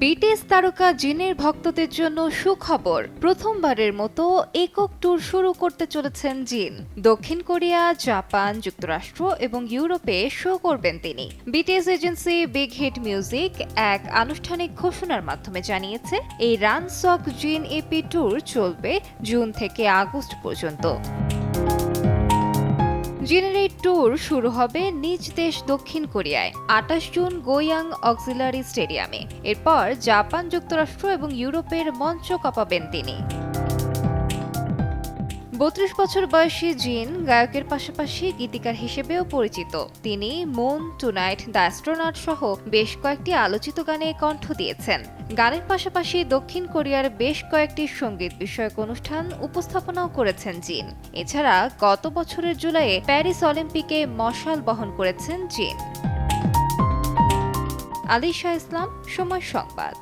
BTS তারকা জিনের ভক্তদের জন্য সুখবর। প্রথমবারের মতো একক ট্যুর শুরু করতে চলেছেন জিন। দক্ষিণ কোরিয়া, জাপান, যুক্তরাষ্ট্র এবং ইউরোপে শো করবেন তিনি। BTS agency Big Hit Music এক আনুষ্ঠানিক ঘোষণার মাধ্যমে জানিয়েছে, এই Run Seok Jin EP tour চলবে জুন থেকে আগস্ট পর্যন্ত। জিনের এই ট্যুর শুরু হবে নিজ দেশ দক্ষিণ কোরিয়ায় ২৮ জুন গোয়াং অক্সিলারি স্টেডিয়ামে। এরপর জাপান, যুক্তরাষ্ট্র এবং ইউরোপের মঞ্চ কাঁপাবেন তিনি। ৩২ বছর বয়সী জিন গায়কের পাশাপাশি গীতিকার হিসেবেও পরিচিত। তিনি মুন, টুনাইট, দ্য অ্যাস্ট্রোনট সহ বেশ কয়েকটি আলোচিত গানে কণ্ঠ দিয়েছেন। গানের পাশাপাশি দক্ষিণ কোরিয়ার বেশ কয়েকটি সঙ্গীত বিষয়ক অনুষ্ঠান উপস্থাপনাও করেছেন জিন। এছাড়া গত বছরের জুলাইয়ে প্যারিস অলিম্পিকে মশাল বহন করেছেন জিন। আলিশা ইসলাম, সময় সংবাদ।